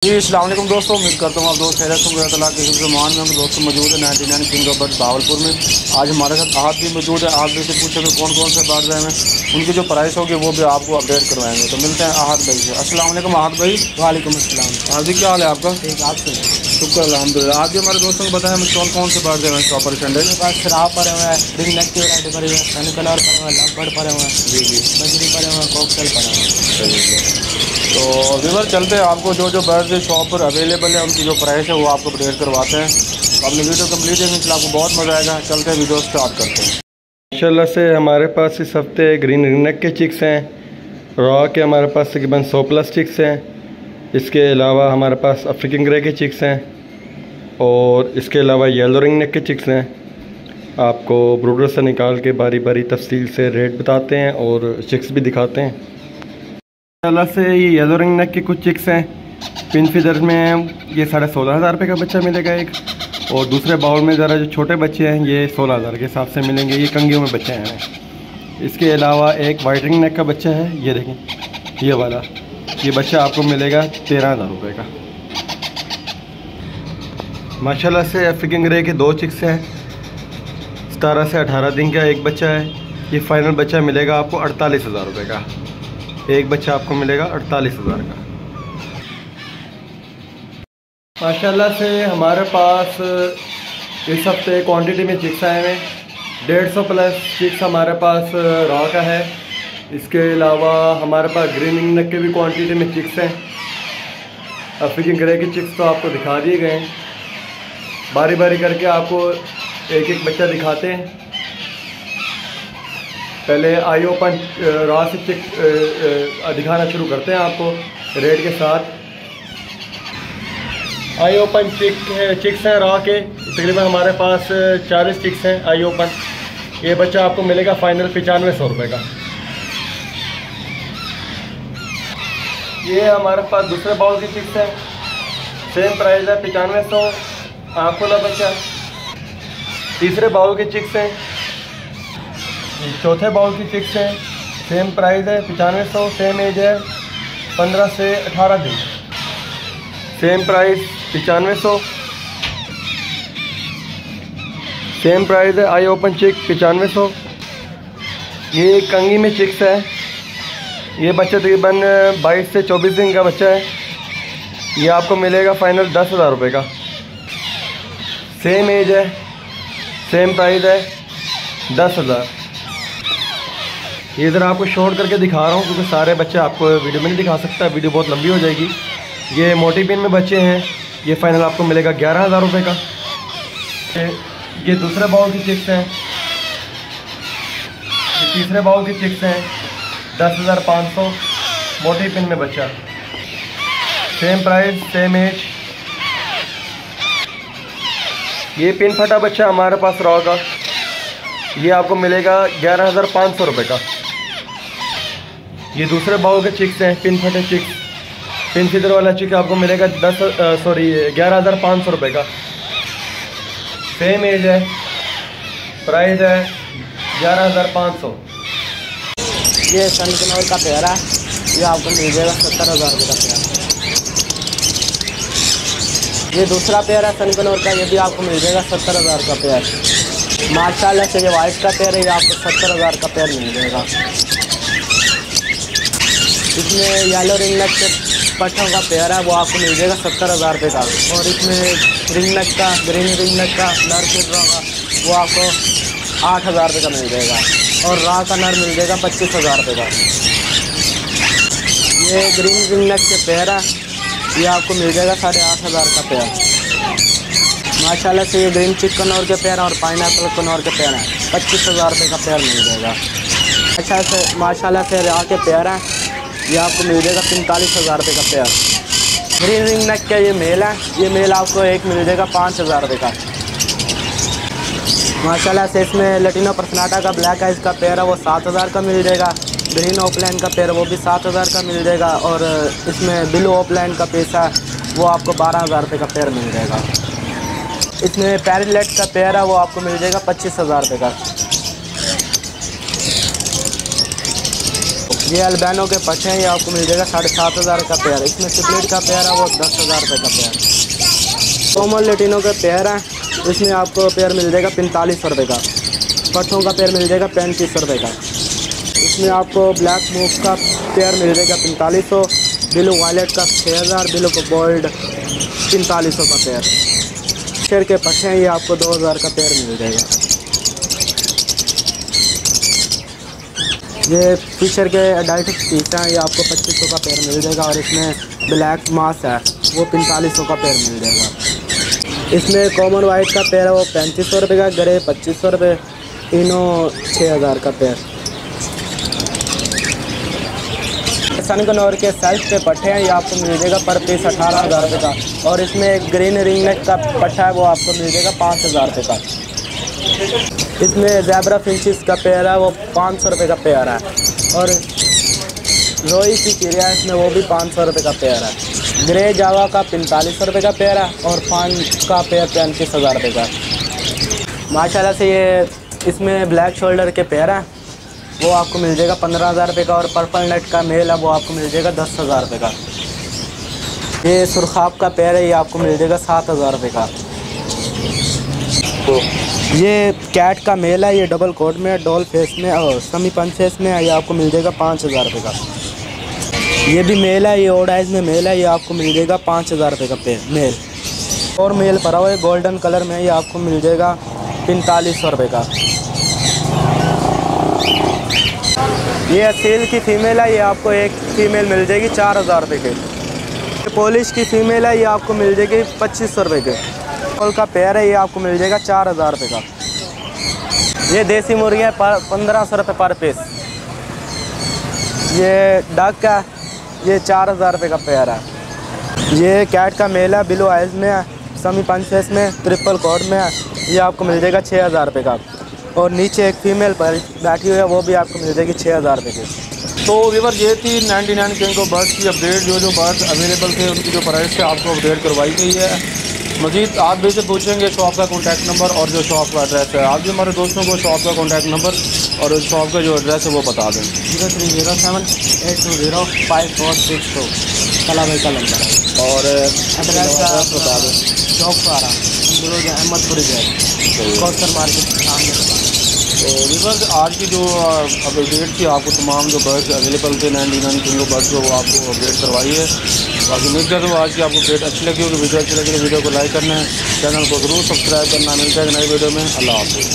जी अस्सलाम वालेकुम दोस्तों, उम्मीद करता हूँ आप दोस्त खैरियत होंगे। अल्लाह के शुक्र मान में दोस्तों मौजूद है 99 किंग ऑफ बर्ड्स भावलपुर में। आज हमारे साथ आहत भी मौजूद है। आहत भाई से पूछेंगे कौन कौन से बर्ड्स हैं, उनकी जो प्राइस होगी वो भी आपको अपडेट करवाएंगे। तो मिलते हैं आहत भाई से। अस्सलाम वालेकुम आहत भाई। वालेकुम अस्सलाम। हाँ जी, क्या हाल है आपका? ठीक, आप सुनाए। शुक्र अल्हम्दुलिल्लाह। आप भी हमारे दोस्तों को बताएं हमें कौन कौन से बर्ड्स हैं शॉपर संडे। मेरे पास शराब पड़े हुए हैं, रिंग नेक की वैरायटी पड़ी हुई है, सन कलर पड़े हुए हैं, लव पड़े हुए हैं, जी जी बजरी पड़े हुए हैं, कॉकटेल पड़े हुए हैं। सही है। तो विवर चलते हैं, आपको जो जो बर्ड्स शॉप पर अवेलेबल है उनकी जो प्राइस है वो आपको अपडेट करवाते हैं। तो आपने वीडियो कंप्लीट देखी, इंशाल्लाह आपको बहुत मज़ा आएगा। चलते हैं, वीडियो स्टार्ट करते हैं। माशाल्लाह से हमारे पास इस हफ्ते ग्रीन रिंगनेक के चिक्स हैं, रॉ के हमारे पास तकरीबन 100+ चिक्स हैं। इसके अलावा हमारे पास अफ्रीकन ग्रे के चिक्स हैं और इसके अलावा येलो रिंगनेक के चिक्स हैं। आपको ब्रूडर से निकाल के बारी बारी तफसील से रेट बताते हैं और चिक्स भी दिखाते हैं। माशाल्लाह से ये येलो रिंगनेक के कुछ चिक्स हैं। पिन फीदर में ये 16,500 रुपये का बच्चा मिलेगा एक, और दूसरे बाउल में ज़रा जो छोटे बच्चे हैं ये 16,000 के हिसाब से मिलेंगे। ये कंगियों में बच्चे हैं। इसके अलावा एक वाइट रिंग नेक का बच्चा है, ये देखें ये वाला, ये बच्चा आपको मिलेगा 13,000 रुपये का। माशाल्लाह से अफ्रीकन ग्रे के 2 चिक्स हैं, 17 से 18 दिन का एक बच्चा है। ये फाइनल बच्चा मिलेगा आपको 48,000 रुपये का। एक बच्चा आपको मिलेगा 48,000 का। माशाल्लाह से हमारे पास इस हफ्ते क्वांटिटी में चिक्स आए हैं। 150+ चिक्स हमारे पास रॉ का है। इसके अलावा हमारे पास ग्रीन रिंग नेक के भी क्वांटिटी में चिक्स हैं। अफ्रीकन ग्रे के चिक्स तो आपको दिखा दिए गए हैं। बारी बारी करके आपको एक एक बच्चा दिखाते हैं। पहले आई ओपन रॉ से चिक दिखाना शुरू करते हैं आपको रेट के साथ। आई ओपन चिक्स हैं रॉ के, तकरीबन हमारे पास 40 चिक्स हैं आई ओपन। ये बच्चा आपको मिलेगा फाइनल 9500 रुपये का। ये हमारे पास दूसरे बाउल की चिक्स हैं, सेम प्राइस है 9500 आँख वाला बच्चा। तीसरे बाउल के चिक्स हैं, चौथे बाउल की चिक्स हैं, सेम प्राइस है 9500। सेम एज है 15 से 18 दिन, सेम प्राइस 9500। सेम प्राइस है आई ओपन चिक 9500। ये कंगी में चिक्स है, ये बच्चा तकरीबन 22 से 24 दिन का बच्चा है। ये आपको मिलेगा फाइनल 10,000 रुपये का। सेम एज है, सेम प्राइस है 10,000। ये इधर आपको शॉर्ट करके दिखा रहा हूँ क्योंकि सारे बच्चे आपको वीडियो में नहीं दिखा सकता, वीडियो बहुत लंबी हो जाएगी। ये मोटी पिन में बच्चे हैं, ये फाइनल आपको मिलेगा 11,000 रुपये का। ये दूसरे बाउल की चिक्स हैं, ये तीसरे बाउल की चिक्स हैं 10,500 मोटी पिन में बच्चा। Same price, same age. ये पिन फटा बच्चा हमारे पास रॉ का, ये आपको मिलेगा 11,500 रुपये का। ये दूसरे बाउल के चिक्स हैं, पिन फटे चिक्स। पिन फिदर वाला चिक आपको मिलेगा 11,500 रुपये का। सेम एज है, प्राइस है 11,500। ये सन कलर का पेयर है, ये आपको मिल जाएगा 70,000 रुपये का पेयर। ये दूसरा पेयर है सन कलर का, ये भी आपको मिल जाएगा 70,000 का पेयर। माशाल्लाह से ये वाइट का पेयर है, ये आपको 70,000 का पेयर मिल जाएगा। इसमें येलो रिंग नेक के पट्ठों का पेयर है, वो आपको मिल जाएगा 70,000 रुपये का। और इसमें रिंग नेक का, ग्रीन रिंग नेक का नर किड रॉ का, वो आपको 8,000 रुपये का मिल जाएगा। और रॉ का नर मिल जाएगा 25,000 रुपये का। ये ग्रीन रिंग नेक के पेयर है, ये आपको मिल जाएगा 8,500 का पेयर। माशाल्लाह से ये ग्रीन चिक कनौर के पेयर और पाइनएप्पल कनौर के पेयर हैं, 25,000 रुपये का पेयर मिल जाएगा। माशाल्लाह से रॉ के पेयर हैं, ये आपको मिल जाएगा 45,000 रुपये का पेयर। ग्रीन रिंग नेक का ये मेल है, ये मेल आपको एक मिल जाएगा 5,000 रुपये का। माशाल्लाह से इसमें लैटिनो पर्सनाटा का ब्लैक आइज का पेयर है, वो 7,000 का मिल जाएगा। ग्रीन ओपलाइन का पेयर वो भी 7,000 का मिल जाएगा। और इसमें ब्लू ओपलाइन का पीस है, वो आपको 12,000 रुपये का पेयर मिल जाएगा। इसमें पैरेलेट का पेयर है, वो आपको मिल जाएगा 25,000 रुपये का। ये अल्बानो के पट्टे हैं, ये आपको मिल जाएगा 7,500 का पेयर। इसमें स्प्लिट का पेयर है वो 10,000 रुपये का पेयर। कॉमन लेटिनो का पेयर है, इसमें आपको पेयर मिल जाएगा 4500 रुपये का। पट्ठों का पेयर मिल जाएगा 3500 रुपये का। इसमें आपको ब्लैक मूव का पेयर मिल जाएगा 4500, ब्लू वॉलेट का 6000, ब्लू को गोल्ड 4500 का पेयर। फिशर के पट्टे हैं, ये आपको 2000 का पेयर मिल जाएगा। ये फिशर के अडल्ट पीस हैं, ये आपको 2500 का पेयर मिल जाएगा। और इसमें ब्लैक मास है वो 4500 का पेयर मिल जाएगा। इसमें कॉमन वाइट का पेयर है वो 3500 रुपये का, ग्रे 2500 रुपये, इनो 6000 का पेयर। सनकनौर के सेल्फ के पट्टे हैं, ये आपको मिल जाएगा पर पीस 18,000 रुपये का। और इसमें ग्रीन रिंग नेक का पट्टा है वो आपको मिल जाएगा 5,000 रुपये का। इसमें ज़ेब्रा फिंचिस का पेयर है वो 500 रुपये का पेयर है। और रोई की चिड़िया है इसमें वो भी 500 रुपये का पेयर है। ग्रे जावा का 4500 रुपये का पेयर है। और पान का पेयर 35,000 रुपये का। माशाल्लाह से ये इसमें ब्लैक शोल्डर के पेयर हैं, वो आपको मिल जाएगा 15,000 रुपये का। और पर्पल नेट का मेल है वो आपको मिल जाएगा 10,000 रुपये का। ये सुरखाब का पेयर है, ये आपको मिल जाएगा 7,000 रुपये का। ये कैट का मेल है, ये डबल कोट में, डॉल फेस में और समी पंच फेस में है, ये आपको मिल जाएगा 5,000 रुपये का। ये भी मेल है, ये ओड आइज में मेल है, ये आपको मिल जाएगा 5,000 रुपये का मेल। और मेल पड़ा हुआ है गोल्डन कलर में, ये आपको मिल जाएगा 4500 रुपये का। ये असील की फ़ीमेल है, ये आपको एक फ़ीमेल मिल जाएगी 4,000 रुपये के। पॉलिश की फ़ीमेल है, ये आपको मिल जाएगी 2500 रुपये के। कॉल का पेयर है, ये आपको मिल जाएगा 4,000 रुपये का। ये देसी मुर्गी है 1500 रुपये पर पीस। ये डक का ये 4,000 रुपये का पेयर है। ये कैट का मेल है, ब्लू आइज में है, समी पंच फेस में, ट्रिपल कोड में है, ये आपको मिल जाएगा 6,000 रुपये का। और नीचे एक फ़ीमेल पर बैठी हुई है, वो भी आपको मिल जाएगी 6,000 रुपये की। तो व्यूअर ये थी 99 किंग ऑफ बर्ड्स की अपडेट। जो बर्ड्स अवेलेबल थे उनकी जो प्राइस है आपको अपडेट करवाई गई है। मज़ीद आप भी से पूछेंगे शॉप का कॉन्टैक्ट नंबर और जो शॉप का एड्रेस है। आप भी हमारे दोस्तों को शॉप का कॉन्टैक्ट नंबर और शॉप का जो एड्रेस है वो बता दें। 0307820546 कला भाई का नंबर है। और एड्रेस बता दें। चौक पर आ रहा अहमदपुरी कौसर मार्केट के सामने। तो व्यूअर्स आज की जो अपडेट थी आपको तमाम जो बर्ड्स अवेलेबल थे 99 किंग ऑफ बर्ड्स जो वो आपको अपडेट करवाई है। बाकी उम्मीद करता हूँ आज की आपको अपडेट अच्छी लगी होगी। वीडियो अच्छी लगी तो वीडियो को लाइक करना है, चैनल को ज़रूर सब्सक्राइब करना। मिलता है नई वीडियो में। अल्लाह हाफ़िज़।